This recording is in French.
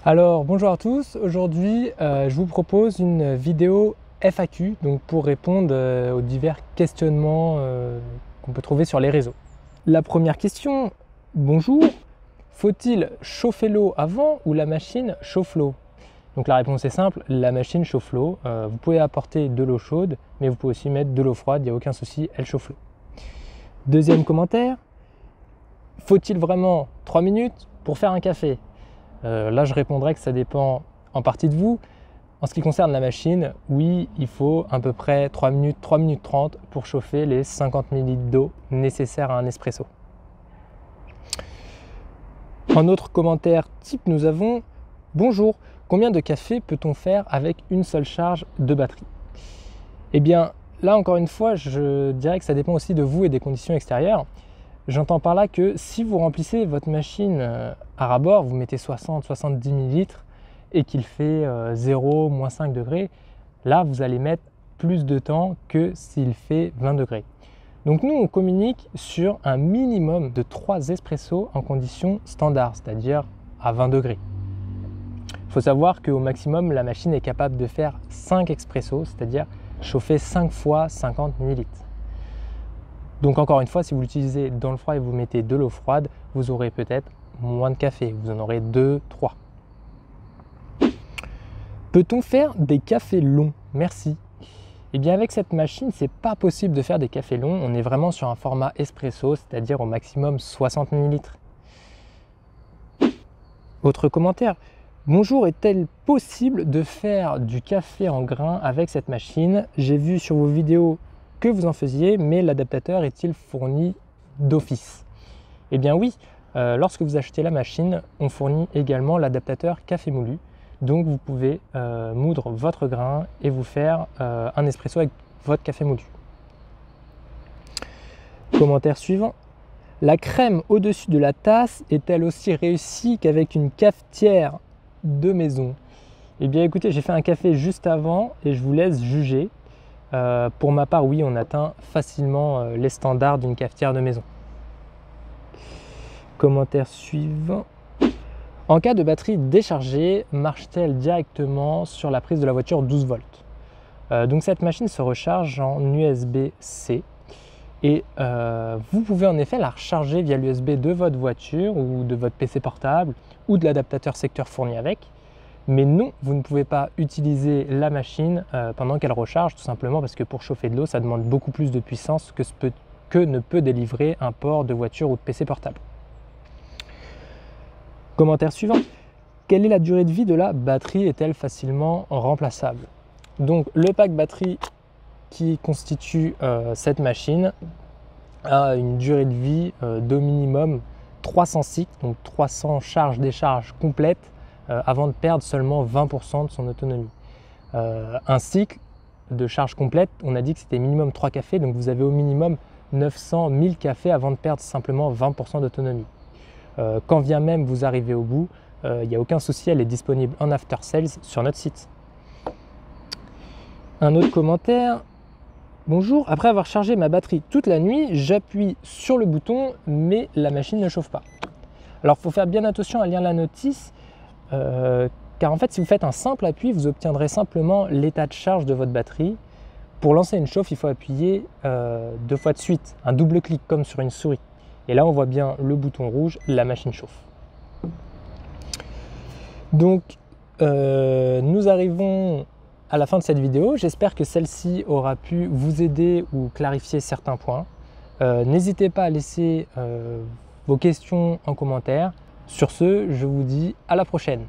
Alors bonjour à tous, aujourd'hui je vous propose une vidéo FAQ donc pour répondre aux divers questionnements qu'on peut trouver sur les réseaux. La première question, bonjour, faut-il chauffer l'eau avant ou la machine chauffe l'eau? Donc la réponse est simple, la machine chauffe l'eau. Vous pouvez apporter de l'eau chaude mais vous pouvez aussi mettre de l'eau froide, il n'y a aucun souci, elle chauffe l'eau. Deuxième commentaire, faut-il vraiment 3 minutes pour faire un café? Là, je répondrai que ça dépend en partie de vous. En ce qui concerne la machine, oui, il faut à peu près 3 minutes 30 pour chauffer les 50 ml d'eau nécessaires à un espresso. En autre commentaire type, nous avons « Bonjour, combien de café peut-on faire avec une seule charge de batterie ?» Eh bien, là encore une fois, je dirais que ça dépend aussi de vous et des conditions extérieures. J'entends par là que si vous remplissez votre machine à ras-bord, vous mettez 60-70 ml et qu'il fait 0, moins 5 degrés, là vous allez mettre plus de temps que s'il fait 20 degrés. Donc nous on communique sur un minimum de 3 espressos en conditions standards, c'est-à-dire à 20 degrés. Il faut savoir qu'au maximum la machine est capable de faire 5 expressos, c'est-à-dire chauffer 5 fois 50 ml. Donc encore une fois, si vous l'utilisez dans le froid et vous mettez de l'eau froide, vous aurez peut-être moins de café, vous en aurez 2, 3. Peut-on faire des cafés longs? Merci. Eh bien avec cette machine, c'est pas possible de faire des cafés longs, on est vraiment sur un format espresso, c'est-à-dire au maximum 60 ml. Autre commentaire. Bonjour, est-il possible de faire du café en grains avec cette machine? J'ai vu sur vos vidéos que vous en faisiez, mais l'adaptateur est-il fourni d'office? Eh bien oui, lorsque vous achetez la machine, on fournit également l'adaptateur café moulu. Donc vous pouvez moudre votre grain et vous faire un espresso avec votre café moulu. Commentaire suivant. La crème au-dessus de la tasse est-elle aussi réussie qu'avec une cafetière de maison? Eh bien écoutez, j'ai fait un café juste avant et je vous laisse juger. Pour ma part, oui, on atteint facilement les standards d'une cafetière de maison. Commentaire suivant. En cas de batterie déchargée, marche-t-elle directement sur la prise de la voiture 12 volts? Donc cette machine se recharge en USB-C et vous pouvez en effet la recharger via l'USB de votre voiture ou de votre PC portable ou de l'adaptateur secteur fourni avec. Mais non, vous ne pouvez pas utiliser la machine pendant qu'elle recharge, tout simplement parce que pour chauffer de l'eau, ça demande beaucoup plus de puissance que ne peut délivrer un port de voiture ou de PC portable. Commentaire suivant. Quelle est la durée de vie de la batterie? Est-elle facilement remplaçable? Donc le pack batterie qui constitue cette machine a une durée de vie d'au minimum 300 cycles, donc 300 charges-décharges complètes, avant de perdre seulement 20% de son autonomie. Un cycle de charge complète, on a dit que c'était minimum 3 cafés, donc vous avez au minimum 900-1000 cafés avant de perdre simplement 20% d'autonomie. Quand bien même vous arrivez au bout, il n'y a aucun souci, elle est disponible en after sales sur notre site. Un autre commentaire. Bonjour, après avoir chargé ma batterie toute la nuit, j'appuie sur le bouton mais la machine ne chauffe pas. Alors il faut faire bien attention à lire la notice. Car en fait, si vous faites un simple appui, vous obtiendrez simplement l'état de charge de votre batterie. Pour lancer une chauffe, il faut appuyer 2 fois de suite, un double clic comme sur une souris. Et là, on voit bien le bouton rouge, la machine chauffe. Donc, nous arrivons à la fin de cette vidéo. J'espère que celle-ci aura pu vous aider ou clarifier certains points. N'hésitez pas à laisser vos questions en commentaire. Sur ce, je vous dis à la prochaine.